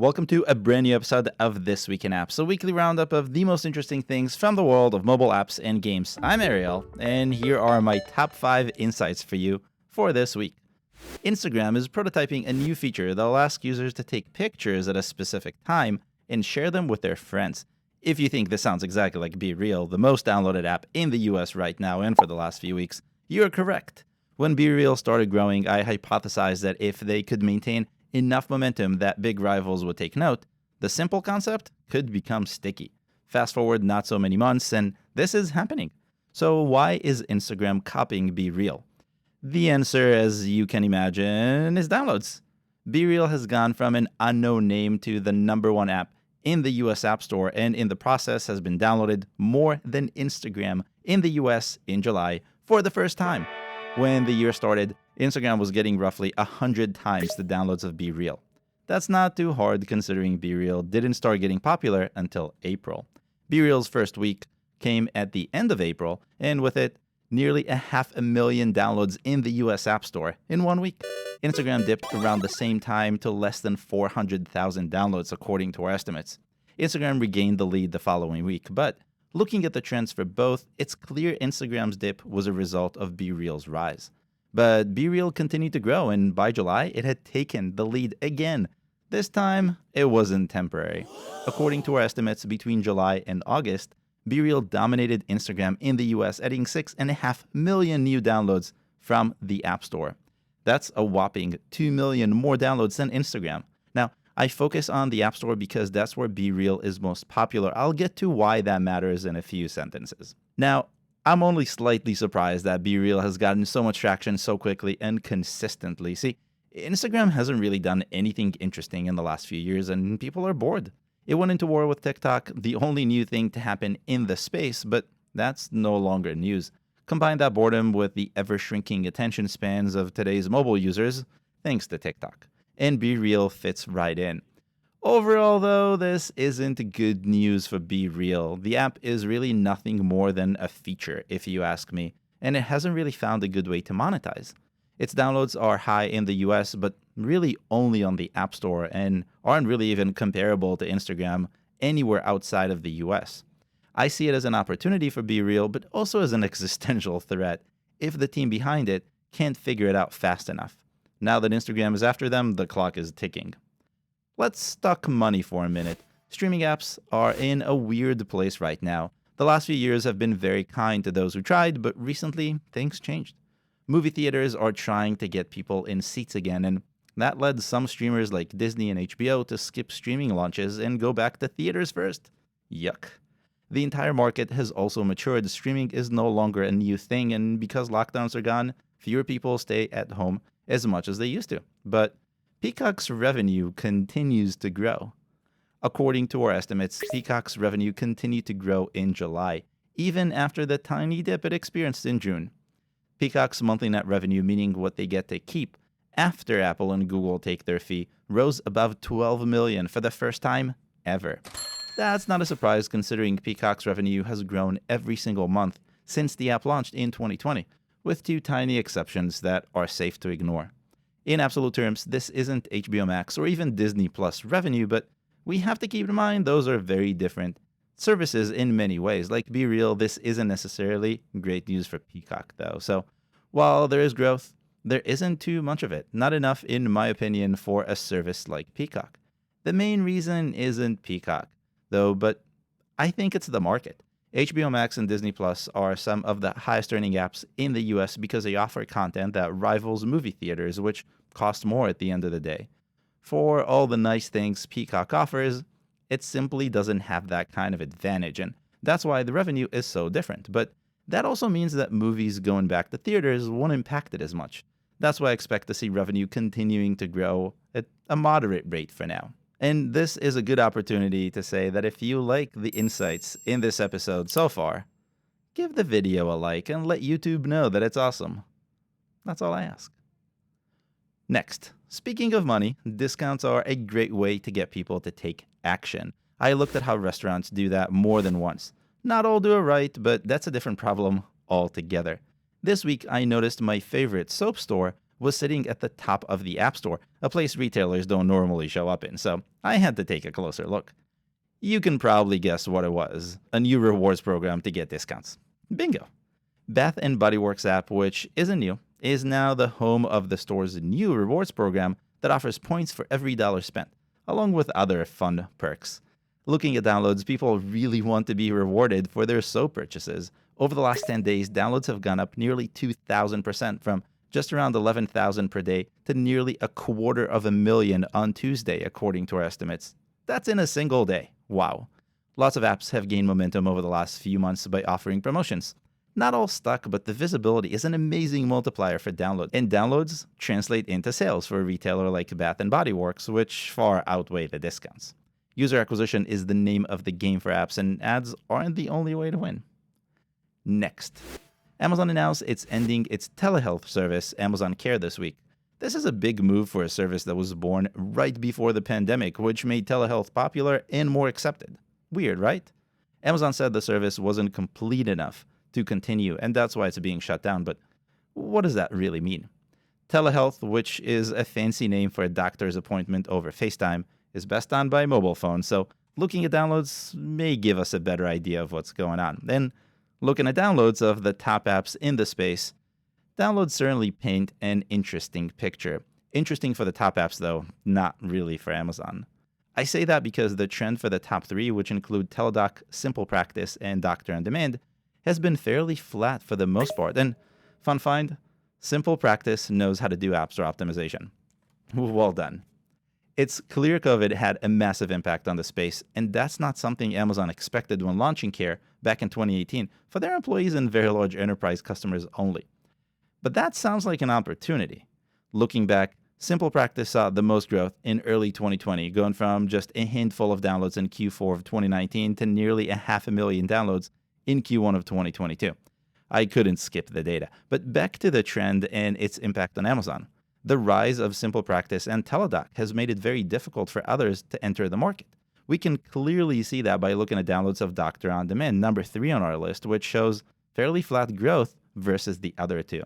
Welcome to a brand new episode of This Week in Apps, a weekly roundup of the most interesting things from the world of mobile apps and games. I'm BeReal, and here are my top 5 insights for you for this week. Instagram is prototyping a new feature that will ask users to take pictures at a specific time and share them with their friends. If you think this sounds exactly like BeReal, the most downloaded app in the US right now and for the last few weeks, you're correct. When BeReal started growing, I hypothesized that if they could maintain enough momentum that big rivals would take note, the simple concept could become sticky. Fast forward not so many months, and this is happening. So why is Instagram copying BeReal? The answer, as you can imagine, is downloads. BeReal has gone from an unknown name to the #1 app in the US App Store, and in the process has been downloaded more than Instagram in the US in July for the first time. When the year started, Instagram was getting roughly 100 times the downloads of BeReal. That's not too hard considering BeReal didn't start getting popular until April. BeReal's first week came at the end of April, and with it, nearly 500,000 downloads in the US App Store in 1 week. Instagram dipped around the same time to less than 400,000 downloads according to our estimates. Instagram regained the lead the following week, but looking at the trends for both, it's clear Instagram's dip was a result of BeReal's rise. But BeReal continued to grow, and by July, it had taken the lead again. This time, it wasn't temporary. According to our estimates, between July and August, BeReal dominated Instagram in the US, adding 6.5 million new downloads from the App Store. That's a whopping 2 million more downloads than Instagram. Now, I focus on the App Store because that's where BeReal is most popular. I'll get to why that matters in a few sentences. Now, I'm only slightly surprised that BeReal has gotten so much traction so quickly and consistently. See, Instagram hasn't really done anything interesting in the last few years, and people are bored. It went into war with TikTok, the only new thing to happen in the space, but that's no longer news. Combine that boredom with the ever-shrinking attention spans of today's mobile users, thanks to TikTok, and BeReal fits right in. Overall, though, this isn't good news for BeReal. The app is really nothing more than a feature, if you ask me, and it hasn't really found a good way to monetize. Its downloads are high in the US, but really only on the App Store and aren't really even comparable to Instagram anywhere outside of the US. I see it as an opportunity for BeReal, but also as an existential threat if the team behind it can't figure it out fast enough. Now that Instagram is after them, the clock is ticking. Let's talk money for a minute. Streaming apps are in a weird place right now. The last few years have been very kind to those who tried, but recently things changed. Movie theaters are trying to get people in seats again, and that led some streamers like Disney and HBO to skip streaming launches and go back to theaters first. Yuck. The entire market has also matured. Streaming is no longer a new thing, and because lockdowns are gone, fewer people stay at home as much as they used to. But Peacock's revenue continues to grow. According to our estimates, Peacock's revenue continued to grow in July, even after the tiny dip it experienced in June. Peacock's monthly net revenue, meaning what they get to keep after Apple and Google take their fee, rose above 12 million for the first time ever. That's not a surprise considering Peacock's revenue has grown every single month since the app launched in 2020, with 2 tiny exceptions that are safe to ignore. In absolute terms, this isn't HBO Max or even Disney Plus revenue, but we have to keep in mind those are very different services in many ways. Like BeReal, this isn't necessarily great news for Peacock, though. So while there is growth, there isn't too much of it. Not enough, in my opinion, for a service like Peacock. The main reason isn't Peacock, though, but I think it's the market. HBO Max and Disney Plus are some of the highest earning apps in the US because they offer content that rivals movie theaters, which cost more at the end of the day. For all the nice things Peacock offers, it simply doesn't have that kind of advantage, and that's why the revenue is so different. But that also means that movies going back to theaters won't impact it as much. That's why I expect to see revenue continuing to grow at a moderate rate for now. And this is a good opportunity to say that if you like the insights in this episode so far, give the video a like and let YouTube know that it's awesome. That's all I ask. Next, speaking of money, discounts are a great way to get people to take action. I looked at how restaurants do that more than once. Not all do it right, but that's a different problem altogether. This week, I noticed my favorite soap store was sitting at the top of the App Store, a place retailers don't normally show up in, so I had to take a closer look. You can probably guess what it was: a new rewards program to get discounts. Bingo! Bath & Body Works app, which isn't new, is now the home of the store's new rewards program that offers points for every dollar spent, along with other fun perks. Looking at downloads, people really want to be rewarded for their soap purchases. Over the last 10 days, downloads have gone up nearly 2,000%, from just around 11,000 per day to nearly 250,000 on Tuesday, according to our estimates. That's in a single day. Wow. Lots of apps have gained momentum over the last few months by offering promotions. Not all stuck, but the visibility is an amazing multiplier for downloads. And downloads translate into sales for a retailer like Bath & Body Works, which far outweigh the discounts. User acquisition is the name of the game for apps, and ads aren't the only way to win. Next, Amazon announced it's ending its telehealth service, Amazon Care, this week. This is a big move for a service that was born right before the pandemic, which made telehealth popular and more accepted. Weird, right? Amazon said the service wasn't complete enough to continue, and that's why it's being shut down. But what does that really mean? Telehealth, which is a fancy name for a doctor's appointment over FaceTime, is best done by mobile phones, so looking at downloads may give us a better idea of what's going on. Then, looking at downloads of the top apps in the space, downloads certainly paint an interesting picture. Interesting for the top apps, though, not really for Amazon. I say that because the trend for the top three, which include Teladoc, Simple Practice, and Doctor on Demand, has been fairly flat for the most part. And fun find, Simple Practice knows how to do App Store optimization. Well done. It's clear COVID had a massive impact on the space, and that's not something Amazon expected when launching Care back in 2018 for their employees and very large enterprise customers only. But that sounds like an opportunity. Looking back, Simple Practice saw the most growth in early 2020, going from just a handful of downloads in Q4 of 2019 to nearly 500,000 downloads in Q1 of 2022. I couldn't skip the data. But back to the trend and its impact on Amazon. The rise of Simple Practice and Teladoc has made it very difficult for others to enter the market. We can clearly see that by looking at downloads of Doctor on Demand, number 3 on our list, which shows fairly flat growth versus the other two.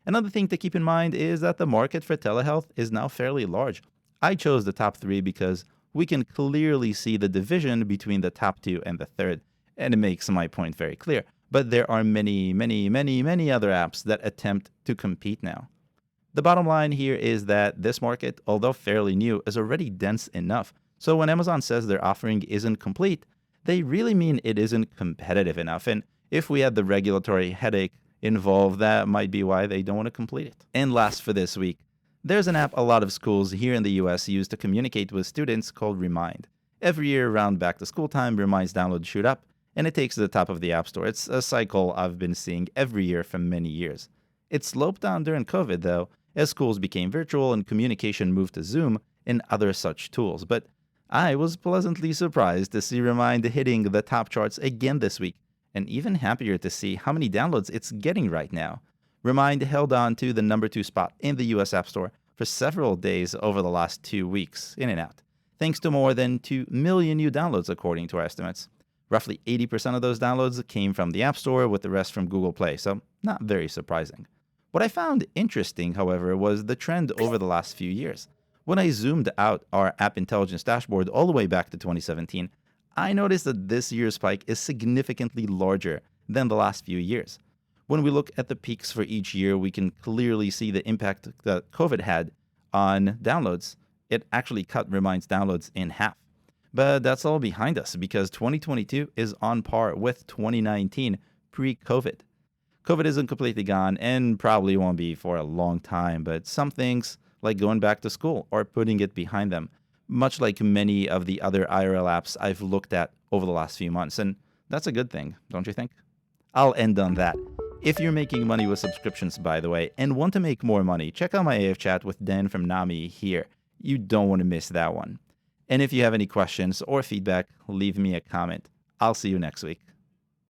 Another thing to keep in mind is that the market for telehealth is now fairly large. I chose the top 3 because we can clearly see the division between the top 2 and the third, and it makes my point very clear. But there are many other apps that attempt to compete now. The bottom line here is that this market, although fairly new, is already dense enough. So when Amazon says their offering isn't complete, they really mean it isn't competitive enough. And if we had the regulatory headache involved, that might be why they don't want to complete it. And last for this week, there's an app a lot of schools here in the US use to communicate with students called Remind. Every year around back to school time, Remind's downloads shoot up, and it takes to the top of the App Store. It's a cycle I've been seeing every year for many years. It sloped down during COVID, though, as schools became virtual and communication moved to Zoom and other such tools. But I was pleasantly surprised to see Remind hitting the top charts again this week, and even happier to see how many downloads it's getting right now. Remind held on to the number 2 spot in the US App Store for several days over the last 2 weeks, in and out, thanks to more than 2 million new downloads according to our estimates. Roughly 80% of those downloads came from the App Store, with the rest from Google Play, so not very surprising. What I found interesting, however, was the trend over the last few years. When I zoomed out our App Intelligence dashboard all the way back to 2017, I noticed that this year's spike is significantly larger than the last few years. When we look at the peaks for each year, we can clearly see the impact that COVID had on downloads. It actually cut Remind's downloads in half. But that's all behind us because 2022 is on par with 2019 pre-COVID. COVID isn't completely gone and probably won't be for a long time, but some things, like going back to school, are putting it behind them, much like many of the other IRL apps I've looked at over the last few months, and that's a good thing, don't you think? I'll end on that. If you're making money with subscriptions, by the way, and want to make more money, check out my AF chat with Dan from Nami here. You don't want to miss that one. And if you have any questions or feedback, leave me a comment. I'll see you next week.